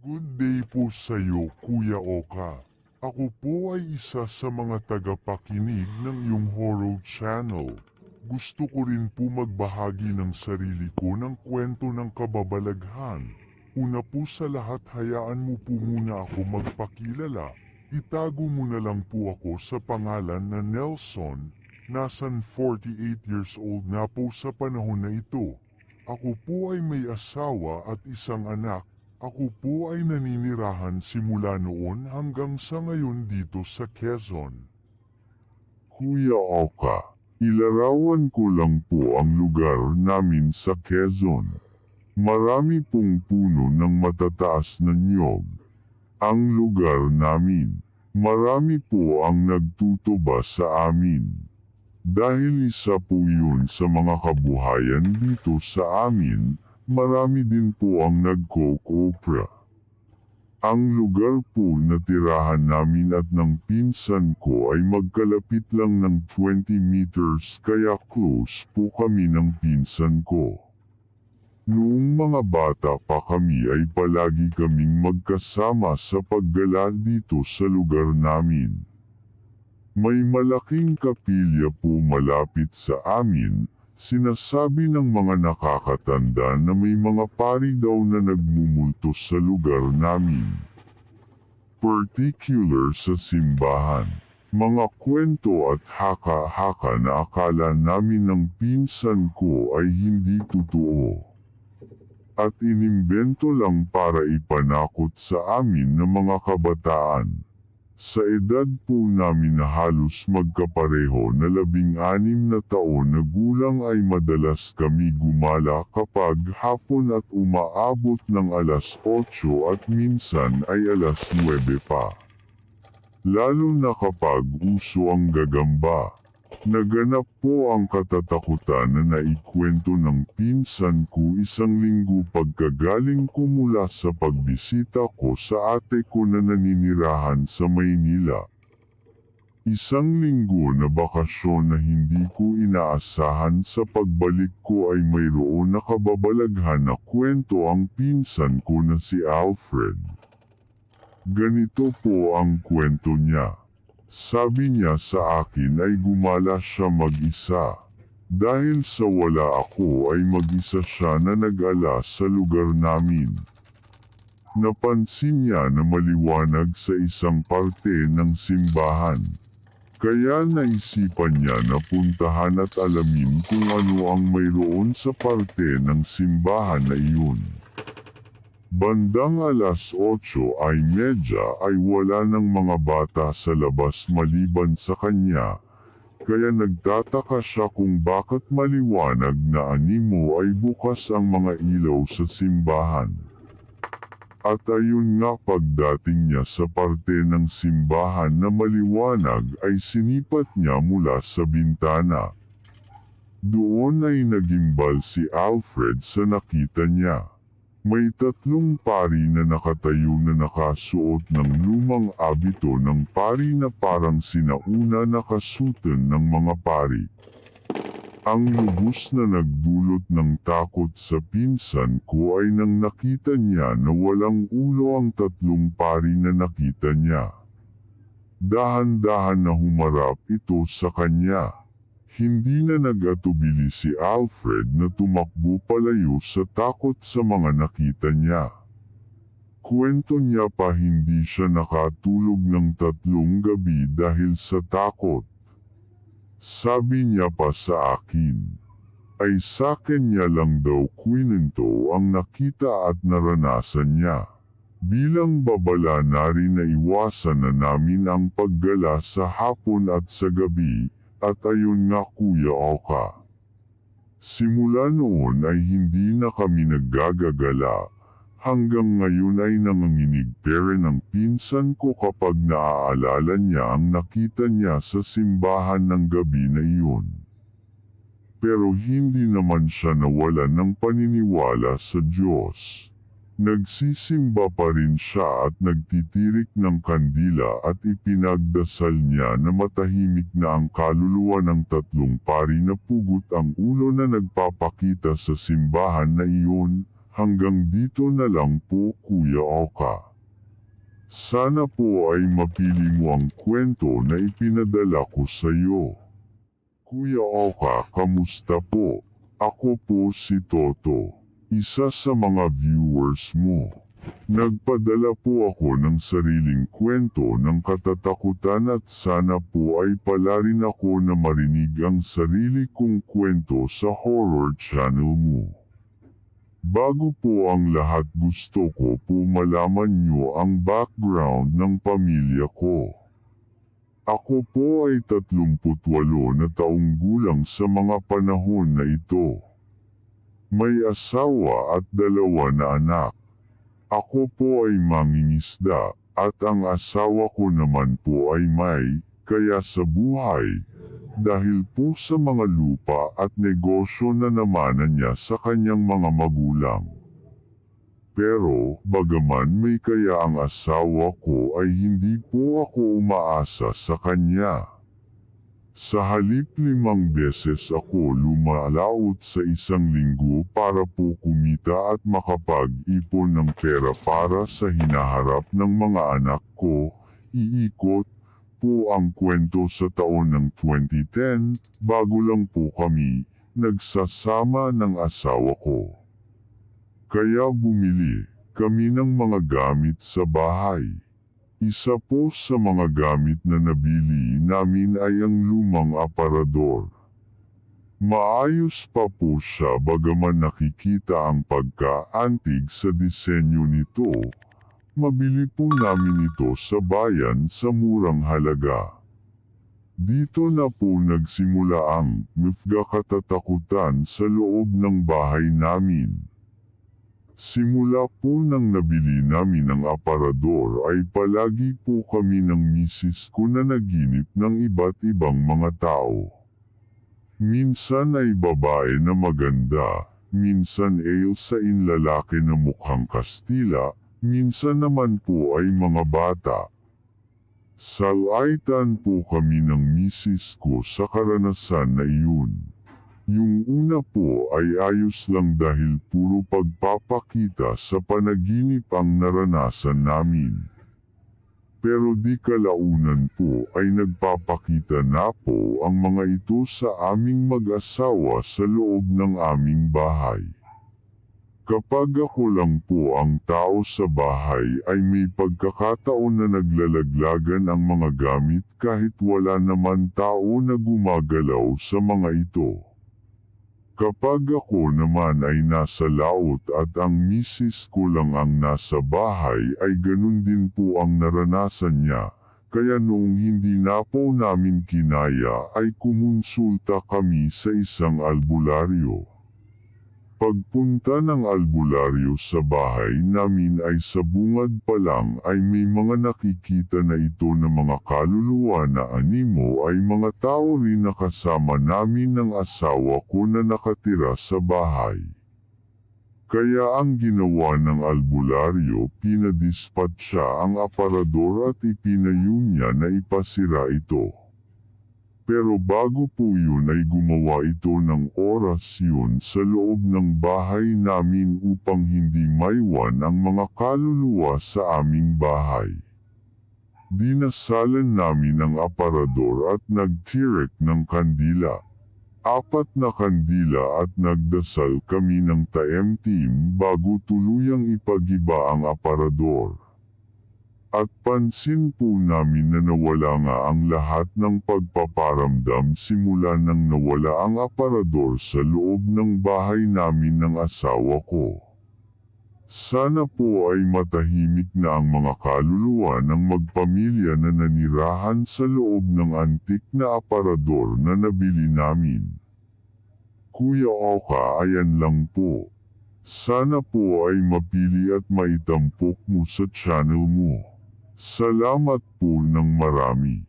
Good day po sa iyo, Kuya Oka. Ako po ay isa sa mga tagapakinig ng iyong horror channel. Gusto ko rin po magbahagi ng sarili ko ng kwento ng kababalaghan. Una po sa lahat, hayaan mo po muna ako magpakilala. Itago mo na lang po ako sa pangalan na Nelson. Nasan 48 years old na po sa panahon na ito. Ako po ay may asawa at isang anak. Ako po ay naninirahan simula noon hanggang sa ngayon dito sa Quezon. Kuya Oka, ilarawan ko lang po ang lugar namin sa Quezon. Marami pong puno ng matataas na niyog. Ang lugar namin, marami po ang nagtutuba sa amin. Dahil isa po yun sa mga kabuhayan dito sa amin, marami din po ang nagko-copra. Ang lugar po na tirahan namin at ng pinsan ko ay magkalapit lang ng 20 meters kaya close po kami ng pinsan ko. Noong mga bata pa kami ay palagi kaming magkasama sa paggala dito sa lugar namin. May malaking kapilya po malapit sa amin. Sinasabi ng mga nakakatanda na may mga pari daw na nagmumulto sa lugar namin. Particular sa simbahan. Mga kwento at haka-haka na akala namin ng pinsan ko ay hindi totoo. At inimbento lang para ipanakot sa amin ng mga kabataan. Sa edad po namin na halos magkapareho na 16 na taon na gulang ay madalas kami gumala kapag hapon at umaabot ng alas 8 at minsan ay alas 9 pa. Lalo na kapag uso ang gagamba. Naganap po ang katatakutan na naikwento ng pinsan ko isang linggo pagkagaling ko mula sa pagbisita ko sa ate ko na naninirahan sa Maynila. Isang linggo na bakasyon na hindi ko inaasahan sa pagbalik ko ay mayroon na kababalaghan na kwento ang pinsan ko na si Alfred. Ganito po ang kwento niya. Sabi niya sa akin ay gumala siya mag-isa. Dahil sa wala ako ay mag-isa siya na nag-ala sa lugar namin. Napansin niya na maliwanag sa isang parte ng simbahan. Kaya naisipan niya na puntahan at alamin kung ano ang mayroon sa parte ng simbahan na iyon. Bandang alas 8:30 ay wala ng mga bata sa labas maliban sa kanya, kaya nagtataka siya kung bakit maliwanag na animo ay bukas ang mga ilaw sa simbahan. At ayun nga pagdating niya sa parte ng simbahan na maliwanag ay sinipat niya mula sa bintana. Doon ay nagimbal si Alfred sa nakita niya. May 3 pari na nakatayo na nakasuot ng lumang abito ng pari na parang sinauna nakasutan ng mga pari. Ang lubos na nagdulot ng takot sa pinsan ko ay nang nakita niya na walang ulo ang 3 pari na nakita niya. Dahan-dahan na humarap ito sa kanya. Hindi na nag-atubili si Alfred na tumakbo palayo sa takot sa mga nakita niya. Kwento niya pa hindi siya nakatulog ng 3 gabi dahil sa takot. Sabi niya pa sa akin, ay sakin niya lang daw kwento ang nakita at naranasan niya. Bilang babala na rin na iwasan na namin ang paggala sa hapon at sa gabi. At ayun nga Kuya Oka. Simula noon ay hindi na kami naggagagala. Hanggang ngayon ay nanganginig pero ng pinsan ko kapag naaalala niya ang nakita niya sa simbahan ng gabi na iyon. Pero hindi naman siya nawalan ng paniniwala sa Diyos. Nagsisimba pa rin siya at nagtitirik ng kandila at ipinagdasal niya na matahimik na ang kaluluwa ng 3 pari na pugot ang ulo na nagpapakita sa simbahan na iyon, Hanggang dito na lang po, Kuya Oka. Sana po ay mapili mo ang kwento na ipinadala ko sa iyo. Kuya Oka, kamusta po? Ako po si Toto, isa sa mga viewers mo. Nagpadala po ako ng sariling kwento ng katatakutan at sana po ay pala rin ako na marinig ang sarili kong kwento sa horror channel mo. Bago po ang lahat, gusto ko po malaman nyo ang background ng pamilya ko. Ako po ay 38 na taong gulang sa mga panahon na ito. May asawa at 2 na anak. Ako po ay mangingisda at ang asawa ko naman po ay kaya sa buhay. Dahil po sa mga lupa at negosyo na namanan niya sa kanyang mga magulang. Pero, bagaman may kaya ang asawa ko ay hindi po ako umaasa sa kanya. Sa halip 5 beses ako lumalaot sa isang linggo para po kumita at makapag-ipon ng pera para sa hinaharap ng mga anak ko, iikot po ang kwento sa taon ng 2010, bago lang po kami nagsasama ng asawa ko. Kaya bumili kami ng mga gamit sa bahay. Isa po sa mga gamit na nabili namin ay ang lumang aparador. Maayos pa po siya bagaman nakikita ang pagka-antig sa disenyo nito. Mabili po namin ito sa bayan sa murang halaga. Dito na po nagsimula ang katatakutan sa loob ng bahay namin. Simula po nang nabili namin ang aparador ay palagi po kami ng misis ko na naginip ng iba't ibang mga tao. Minsan ay babae na maganda, minsan ay lalaki na mukhang Kastila, minsan naman po ay mga bata. Salaitan po kami ng misis ko sa karanasan na iyon. Yung una po ay ayos lang dahil puro pagpapakita sa panaginip ang naranasan namin. Pero di kalaunan po ay nagpapakita na po ang mga ito sa aming mag-asawa sa loob ng aming bahay. Kapag ako lang po ang tao sa bahay ay may pagkakataon na naglalaglagan ang mga gamit kahit wala naman tao na gumagalaw sa mga ito. Kapag ako naman ay nasa laot at ang misis ko lang ang nasa bahay ay ganun din po ang naranasan niya, kaya noong hindi na po namin kinaya ay kumonsulta kami sa isang albularyo. Pagpunta ng albularyo sa bahay namin ay sa bungad pa lang ay may mga nakikita na ito na mga kaluluwa na animo ay mga tao rin na kasama namin ng asawa ko na nakatira sa bahay. Kaya ang ginawa ng albularyo, pinadispatcha ang aparador at ipinayo niya na ipasira ito. Pero bago po yun ay gumawa ito ng orasyon sa loob ng bahay namin upang hindi maiwan ang mga kaluluwa sa aming bahay. Dinasalan namin ang aparador at nagtirek ng kandila. 4 na kandila at nagdasal kami ng taemtim bago tuluyang ipagiba ang aparador. At pansin po namin na nawala nga ang lahat ng pagpaparamdam simula nang nawala ang aparador sa loob ng bahay namin ng asawa ko. Sana po ay matahimik na ang mga kaluluwa ng magpamilya na nanirahan sa loob ng antik na aparador na nabili namin. Kuya Oka, ayan lang po. Sana po ay mapili at maitampok mo sa channel mo. Salamat po ng marami.